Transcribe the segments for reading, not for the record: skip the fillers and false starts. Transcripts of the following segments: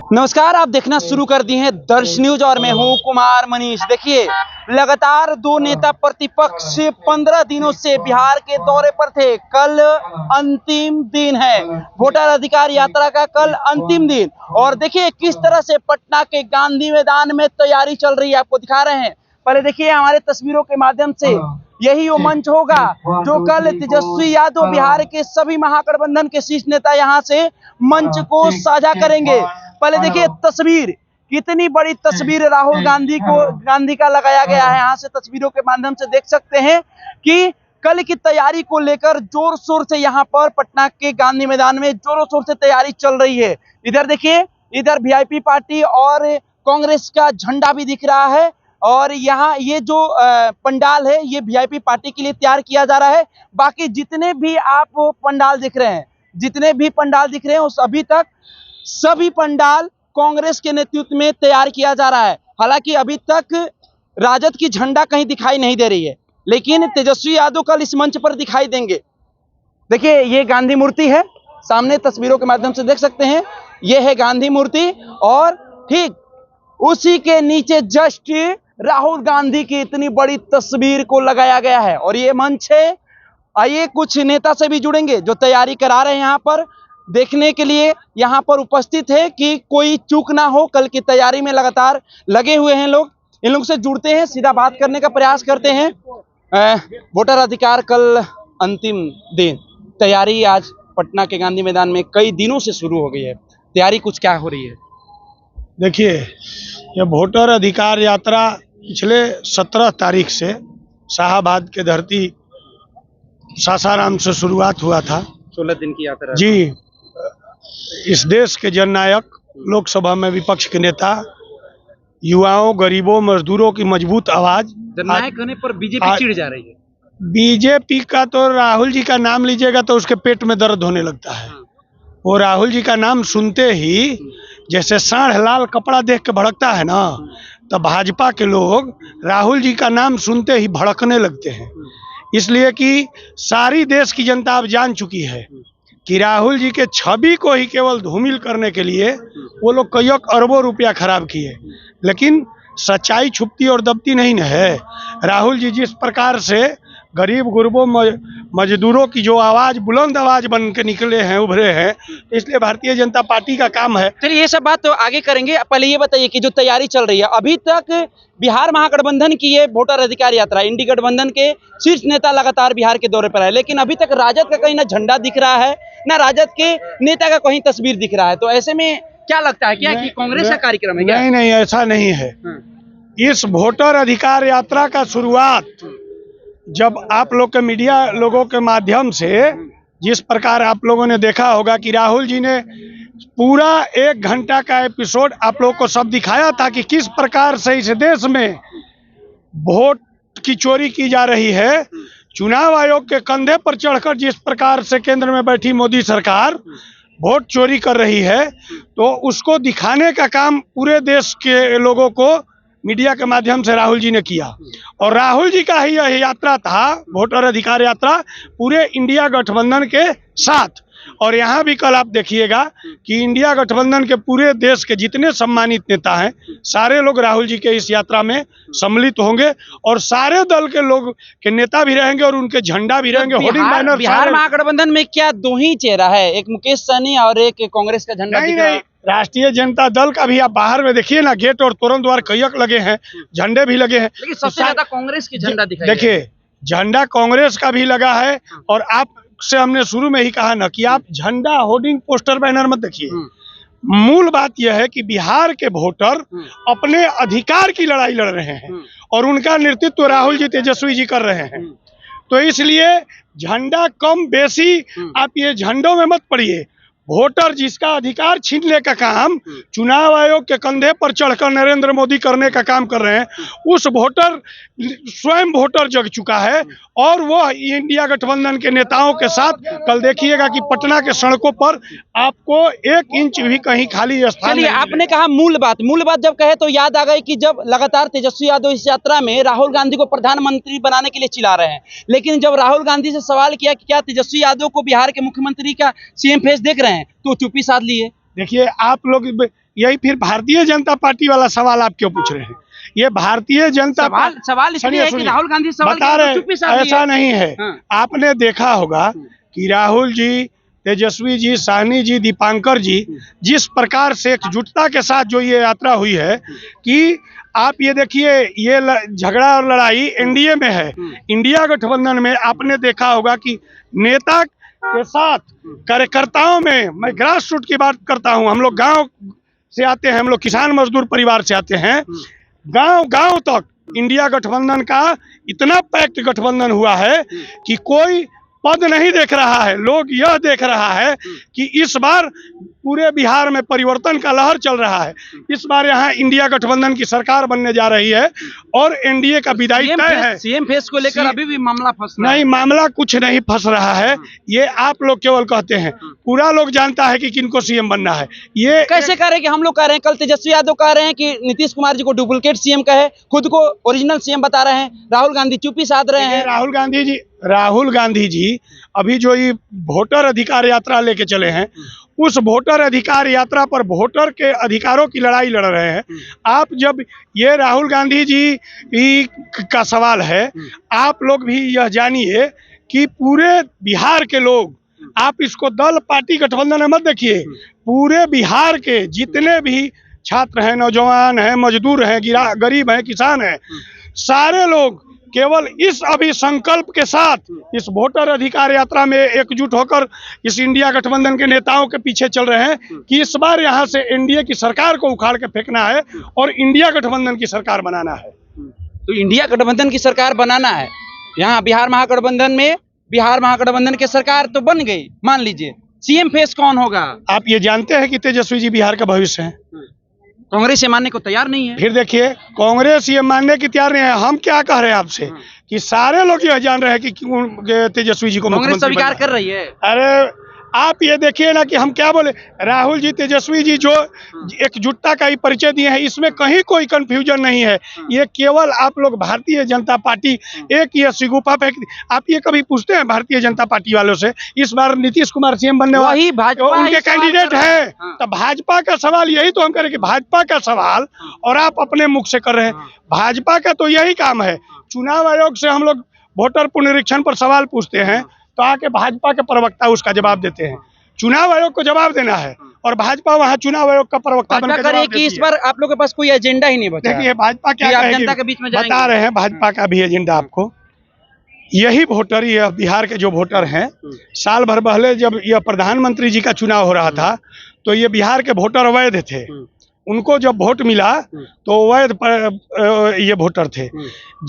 नमस्कार, आप देखना शुरू कर दिए हैं दर्श न्यूज और मैं हूं कुमार मनीष। देखिए, लगातार दो नेता प्रतिपक्ष 15 दिनों से बिहार के दौरे पर थे। कल अंतिम दिन है वोटर अधिकार यात्रा का, कल अंतिम दिन। और देखिए किस तरह से पटना के गांधी मैदान में तैयारी चल रही है, आपको दिखा रहे हैं। पहले देखिए हमारे तस्वीरों के माध्यम से, यही वो मंच होगा जो कल तेजस्वी यादव, बिहार के सभी महागठबंधन के शीर्ष नेता यहाँ से मंच को साझा करेंगे। पहले देखिए तस्वीर, कितनी बड़ी तस्वीर राहुल गांधी का लगाया गया है। यहाँ से तस्वीरों के माध्यम से देख सकते हैं कि कल की तैयारी को लेकर जोर शोर से यहाँ पर पटना के गांधी मैदान में जोरों शोर से तैयारी चल रही है। इधर देखिए, इधर वीआईपी पार्टी और कांग्रेस का झंडा भी दिख रहा है। और यहाँ ये जो पंडाल है ये वीआईपी पार्टी के लिए तैयार किया जा रहा है। बाकी जितने भी आप पंडाल दिख रहे हैं, उस अभी तक सभी पंडाल कांग्रेस के नेतृत्व में तैयार किया जा रहा है। हालांकि अभी तक राजद की झंडा कहीं दिखाई नहीं दे रही है, लेकिन तेजस्वी यादव कल इस मंच पर दिखाई देंगे। देखिए ये गांधी मूर्ति है, सामने तस्वीरों के माध्यम से देख सकते हैं, ये है गांधी मूर्ति। और ठीक उसी के नीचे जस्ट राहुल गांधी की इतनी बड़ी तस्वीर को लगाया गया है। और ये मंच है, आइए कुछ नेता से भी जुड़ेंगे जो तैयारी करा रहे हैं यहाँ पर, देखने के लिए यहाँ पर उपस्थित है कि कोई चूक ना हो। कल की तैयारी में लगातार लगे हुए हैं लोग। इन लोग से जुड़ते हैं, सीधा बात करने का प्रयास करते हैं। वोटर अधिकार कल अंतिम दिन, तैयारी आज पटना के गांधी मैदान में कई दिनों से शुरू हो गई है। तैयारी कुछ क्या हो रही है? देखिए, यह वोटर अधिकार यात्रा पिछले 17 तारीख से शाहाबाद के धरती सासाराम से शुरुआत हुआ था। 16 दिन की यात्रा जी। इस देश के जननायक, लोकसभा में विपक्ष के नेता, युवाओं, गरीबों, मजदूरों की मजबूत आवाज। जननायक होने पर बीजेपी चिढ़ जा रही है। बीजेपी का तो राहुल जी का नाम लीजिएगा तो उसके पेट में दर्द होने लगता है। वो राहुल जी का नाम सुनते ही जैसे सांड लाल कपड़ा देख के भड़कता है ना, तो भाजपा के लोग राहुल जी का नाम सुनते ही भड़कने लगते हैं। इसलिए कि सारी देश की जनता अब जान चुकी है कि राहुल जी के छवि को ही केवल धूमिल करने के लिए वो लोग कई अरबों रुपया खराब किए, लेकिन सच्चाई छुपती और दबती नहीं न है। राहुल जी जिस प्रकार से गरीब गुरबों मजदूरों की जो आवाज, बुलंद आवाज बन के निकले हैं, उभरे हैं, इसलिए भारतीय जनता पार्टी का काम है। चलिए ये सब बात तो आगे करेंगे। पहले ये बताइए कि जो तैयारी चल रही है अभी तक, बिहार महागठबंधन की ये वोटर अधिकार यात्रा, इंडी गठबंधन के शीर्ष नेता लगातार बिहार के दौरे पर है, लेकिन अभी तक राजद का कहीं ना झंडा दिख रहा है, ना राजद के नेता का कहीं तस्वीर दिख रहा है। तो ऐसे में क्या लगता है, क्या कि कांग्रेस का कार्यक्रम है क्या? नहीं, ऐसा नहीं है। इस वोटर अधिकार यात्रा का शुरुआत जब आप लोग के मीडिया लोगों के माध्यम से, जिस प्रकार आप लोगों ने देखा होगा कि राहुल जी ने पूरा 1 घंटा का एपिसोड आप लोगों को सब दिखाया था कि किस प्रकार से इस देश में वोट की चोरी की जा रही है। चुनाव आयोग के कंधे पर चढ़कर जिस प्रकार से केंद्र में बैठी मोदी सरकार वोट चोरी कर रही है, तो उसको दिखाने का काम पूरे देश के लोगों को मीडिया के माध्यम से राहुल जी ने किया। और राहुल जी का ही यह यात्रा था, वोटर अधिकार यात्रा, पूरे इंडिया गठबंधन के साथ। और यहाँ भी कल आप देखिएगा कि इंडिया गठबंधन के पूरे देश के जितने सम्मानित नेता हैं, सारे लोग राहुल जी के इस यात्रा में सम्मिलित होंगे। और सारे दल के लोग के नेता भी रहेंगे और उनके झंडा भी रहेंगे, होर्डिंग बैनर। बिहार महागठबंधन में क्या दो ही चेहरा है, एक मुकेश सहनी और एक कांग्रेस का झंडा? नहीं, राष्ट्रीय जनता दल का भी आप बाहर में देखिए ना, गेट और तोरण द्वार कईक लगे हैं, झंडे भी लगे हैं, लेकिन सबसे ज्यादा कांग्रेस की झंडा दिखाई। देखिए, झंडा कांग्रेस का भी लगा है। और आप से हमने शुरू में ही कहा ना कि आप झंडा, होर्डिंग, पोस्टर, बैनर मत देखिए। मूल बात यह है कि बिहार के वोटर अपने अधिकार की लड़ाई लड़ रहे हैं और उनका नेतृत्व राहुल जी, तेजस्वी जी कर रहे हैं। तो इसलिए झंडा कम बेसी आप ये झंडों में मत पड़िए। वोटर जिसका अधिकार छीनने का काम चुनाव आयोग के कंधे पर चढ़कर नरेंद्र मोदी करने का काम कर रहे हैं, उस वोटर स्वयं वोटर जग चुका है। और वो इंडिया गठबंधन के नेताओं के साथ कल देखिएगा कि पटना के सड़कों पर आपको 1 इंच भी कहीं खाली स्थान नहीं। आपने कहा मूल बात जब कहे तो याद आ गई कि जब लगातार तेजस्वी यादव इस यात्रा में राहुल गांधी को प्रधानमंत्री बनाने के लिए चिल्ला रहे हैं, लेकिन जब राहुल गांधी से सवाल किया कि क्या तेजस्वी यादव को बिहार के मुख्यमंत्री का सीएम फेस देख रहे हैं, तो चुप्पी साध ली है। देखिए, आप लोग यही फिर भारतीय जनता पार्टी वाला सवाल आप क्यों पूछ रहे हैं? ये भारतीय जनता सवाल इसलिए है कि राहुल गांधी सवाल बता रहे चुप्पी साध ली ऐसा है। नहीं है। हाँ। आपने देखा होगा कि राहुल जी, तेजस्वी जी, साहनी जी, दीपांकर जी जिस प्रकार से एकजुटता के साथ जो ये यात्रा हुई है कि आप ये देखिए, ये झगड़ा और लड़ाई एनडीए में है। इंडिया गठबंधन में आपने देखा होगा कि नेता के साथ कार्यकर्ताओं में, मैं ग्रास रूट की बात करता हूं, हम लोग गांव से आते हैं, हम लोग किसान मजदूर परिवार से आते हैं, गांव गांव तक इंडिया गठबंधन का इतना पैक्ट गठबंधन हुआ है कि कोई पद नहीं देख रहा है। लोग यह देख रहा है कि इस बार पूरे बिहार में परिवर्तन का लहर चल रहा है। इस बार यहाँ इंडिया गठबंधन की सरकार बनने जा रही है और एनडीए का विदाई तय है। सीएम फेस को लेकर अभी भी मामला फंस रहा है। नहीं, मामला कुछ नहीं फंस रहा है, ये आप लोग केवल कहते हैं, पूरा लोग जानता है कि किनको सीएम बनना है। ये कैसे कह रहे हैं कि हम लोग कह रहे हैं, कल तेजस्वी यादव कह रहे हैं कि नीतीश कुमार जी को डुप्लीकेट सीएम कहे, खुद को ओरिजिनल सीएम बता रहे हैं, राहुल गांधी चुप्पी साध रहे हैं। राहुल गांधी जी अभी जो ये वोटर अधिकार यात्रा लेके चले हैं, उस वोटर अधिकार यात्रा पर वोटर के अधिकारों की लड़ाई लड़ रहे हैं। आप जब ये राहुल गांधी जी का सवाल है, आप लोग भी यह जानिए कि पूरे बिहार के लोग, आप इसको दल पार्टी गठबंधन में मत देखिए, पूरे बिहार के जितने भी छात्र हैं, नौजवान हैं, मजदूर हैं, गरीब हैं, किसान हैं, सारे लोग केवल इस अभी संकल्प के साथ इस वोटर अधिकार यात्रा में एकजुट होकर इस इंडिया गठबंधन के नेताओं के पीछे चल रहे हैं कि इस बार यहाँ से एनडीए की सरकार को उखाड़ के फेंकना है और इंडिया गठबंधन की सरकार बनाना है। तो इंडिया गठबंधन की सरकार बनाना है। यहाँ बिहार महागठबंधन की सरकार तो बन गई, मान लीजिए, सीएम फेस कौन होगा? आप ये जानते हैं कि तेजस्वी जी बिहार का भविष्य है। कांग्रेस ये मानने को तैयार नहीं है। फिर देखिए, कांग्रेस ये मानने की तैयार नहीं है। हम क्या कह रहे हैं आपसे कि सारे लोग यह जान रहे हैं कि क्यों तेजस्वी जी को कांग्रेस स्वीकार कर रही है। अरे आप ये देखिए ना कि हम क्या बोले, राहुल जी, तेजस्वी जी जो एकजुटता का ही परिचय दिए हैं, इसमें कहीं कोई कंफ्यूजन नहीं है। ये केवल आप लोग भारतीय जनता पार्टी एक ये सिगुफा फेंक। आप ये कभी पूछते हैं भारतीय जनता पार्टी वालों से, इस बार नीतीश कुमार सीएम बनने वाले उनके कैंडिडेट हैं, तो भाजपा का सवाल यही तो हम करें कि भाजपा का सवाल, और आप अपने मुख से कर रहे हैं। भाजपा का तो यही काम है, चुनाव आयोग से हम लोग वोटर पुनरीक्षण पर सवाल पूछते हैं तो आके भाजपा के प्रवक्ता उसका जवाब देते हैं। चुनाव आयोग को जवाब देना है और भाजपा वहाँ चुनाव आयोग का प्रवक्ता बनकर जवाब देती है। कि इस बार आप लोगों के पास कोई एजेंडा ही नहीं बचा। देखिए भाजपा क्या कहेगी, जनता के बीच में बता रहे हैं भाजपा का भी एजेंडा आपको। यही वोटर, ये बिहार के जो वोटर हैं, साल भर पहले जब यह प्रधानमंत्री जी का चुनाव हो रहा था तो ये बिहार के वोटर अवैध थे। उनको जब वोट मिला तो वैध ये वोटर थे।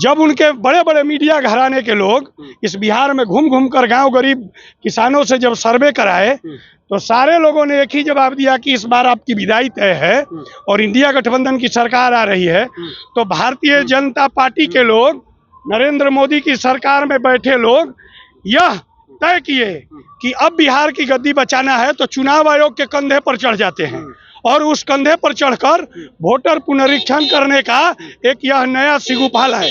जब उनके बड़े बड़े मीडिया घराने के लोग इस बिहार में घूम घूम कर गांव गरीब किसानों से जब सर्वे कराए तो सारे लोगों ने एक ही जवाब दिया कि इस बार आपकी विदाई तय है और इंडिया गठबंधन की सरकार आ रही है। तो भारतीय जनता पार्टी के लोग, नरेंद्र मोदी की सरकार में बैठे लोग यह तय किए कि अब बिहार की गद्दी बचाना है तो चुनाव आयोग के कंधे पर चढ़ जाते हैं और उस कंधे पर चढ़कर वोटर पुनरीक्षण करने का एक यह नया सिगुफाल है।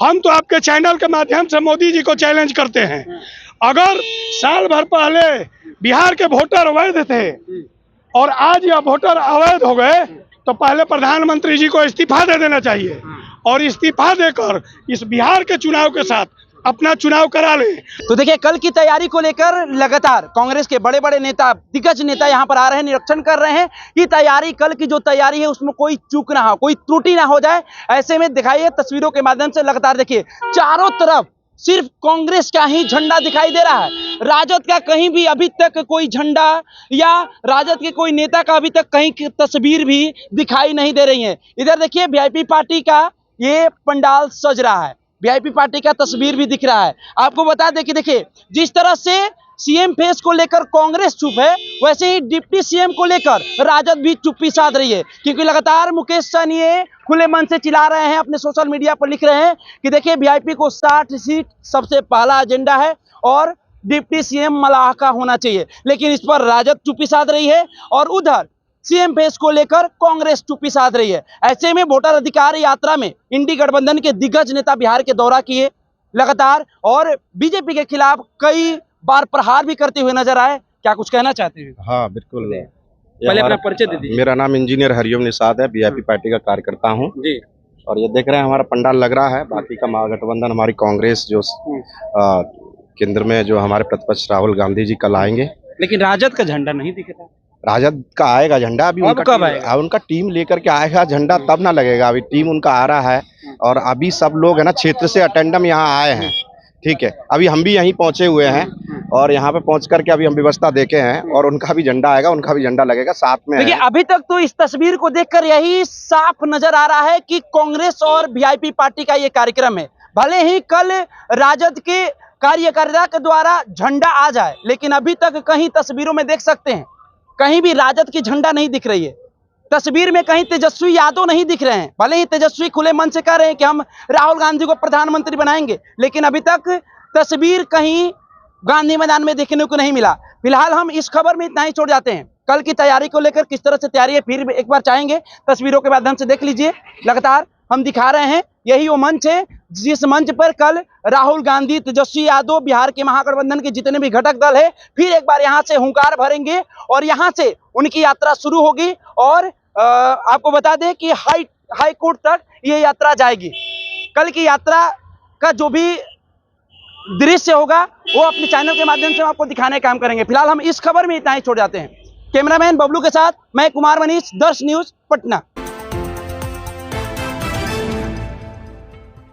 हम तो आपके चैनल के माध्यम से मोदी जी को चैलेंज करते हैं, अगर साल भर पहले बिहार के वोटर अवैध थे और आज यह वोटर अवैध हो गए तो पहले प्रधानमंत्री जी को इस्तीफा दे देना चाहिए और इस्तीफा देकर इस बिहार के चुनाव के साथ अपना चुनाव करा ले। तो देखिए, कल की तैयारी को लेकर लगातार कांग्रेस के बड़े बड़े नेता, दिग्गज नेता यहां पर आ रहे हैं, निरीक्षण कर रहे हैं कि तैयारी, कल की जो तैयारी है उसमें कोई चूक ना हो, कोई त्रुटि ना हो जाए। ऐसे में दिखाइए तस्वीरों के माध्यम से, लगातार देखिए चारों तरफ सिर्फ कांग्रेस का ही झंडा दिखाई दे रहा है। राजद का कहीं भी अभी तक कोई झंडा या राजद के कोई नेता का अभी तक कहीं की तस्वीर भी दिखाई नहीं दे रही है। इधर देखिए वीआईपी पार्टी का ये पंडाल सज रहा है, वीआईपी पार्टी का तस्वीर भी दिख रहा है। आपको बता दें कि देखिए, जिस तरह से सीएम फेस को लेकर कांग्रेस चुप है, वैसे ही डिप्टी सीएम को लेकर राजद भी चुप्पी साध रही है, क्योंकि लगातार मुकेश सहनी ये खुले मन से चिल्ला रहे हैं, अपने सोशल मीडिया पर लिख रहे हैं कि देखिए वीआईपी को 60 सीट सबसे पहला एजेंडा है और डिप्टी सीएम मलाह का होना चाहिए। लेकिन इस पर राजद चुप्पी साध रही है और उधर सीएम फेस को लेकर कांग्रेस चुप्पी साध रही है। ऐसे में वोटर अधिकार यात्रा में इंडी गठबंधन के दिग्गज नेता बिहार के दौरा किए लगातार और बीजेपी के खिलाफ कई बार प्रहार भी करते हुए नजर आए। क्या कुछ कहना चाहते हैं? हाँ बिल्कुल, पहले अपना परिचय दे दीजिए। मेरा नाम इंजीनियर हरिओम निषाद है, बीजेपी पार्टी का कार्यकर्ता हूँ जी। और ये देख रहे हैं हमारा पंडाल लग रहा है। बाकी का महागठबंधन हमारी कांग्रेस जो केंद्र में जो हमारे प्रतिपक्ष राहुल गांधी जी कल आएंगे, लेकिन राजद का झंडा नहीं दिख रहा। राजद का आएगा झंडा। अभी अब कब आएगा? उनका टीम लेकर के आएगा झंडा, तब ना लगेगा। अभी टीम उनका आ रहा है और अभी सब लोग है ना क्षेत्र से अटेंडम यहाँ आए हैं, ठीक है। अभी हम भी यहीं पहुंचे हुए हैं और यहाँ पे पहुंच करके अभी हम व्यवस्था देखे हैं और उनका भी झंडा आएगा, उनका भी झंडा लगेगा साथ में। देखिए अभी तक तो इस तस्वीर को देखकर यही साफ नजर आ रहा है कि कांग्रेस और वीआईपी पार्टी का ये कार्यक्रम है। भले ही कल राजद के कार्यकर्ता के द्वारा झंडा आ जाए, लेकिन अभी तक कहीं तस्वीरों में देख सकते हैं कहीं भी राजद की झंडा नहीं दिख रही है। तस्वीर में कहीं तेजस्वी यादव नहीं दिख रहे हैं। भले ही तेजस्वी खुले मन से कह रहे हैं कि हम राहुल गांधी को प्रधानमंत्री बनाएंगे, लेकिन अभी तक तस्वीर कहीं गांधी मैदान में देखने को नहीं मिला। फिलहाल हम इस खबर में इतना ही छोड़ जाते हैं। कल की तैयारी को लेकर किस तरह से तैयारी है फिर एक बार चाहेंगे, तस्वीरों के माध्यम से देख लीजिए। लगातार हम दिखा रहे हैं, यही वो मंच है जिस मंच पर कल राहुल गांधी, तेजस्वी यादव, बिहार के महागठबंधन के जितने भी घटक दल है फिर एक बार यहाँ से हुंकार भरेंगे और यहाँ से उनकी यात्रा शुरू होगी। और आपको बता दें कि हाई कोर्ट तक ये यात्रा जाएगी। कल की यात्रा का जो भी दृश्य होगा वो अपने चैनल के माध्यम से आपको दिखाने का काम करेंगे। फिलहाल हम इस खबर में इतना ही छोड़ जाते हैं। कैमरामैन बबलू के साथ मैं कुमार मनीष, दर्श न्यूज, पटना।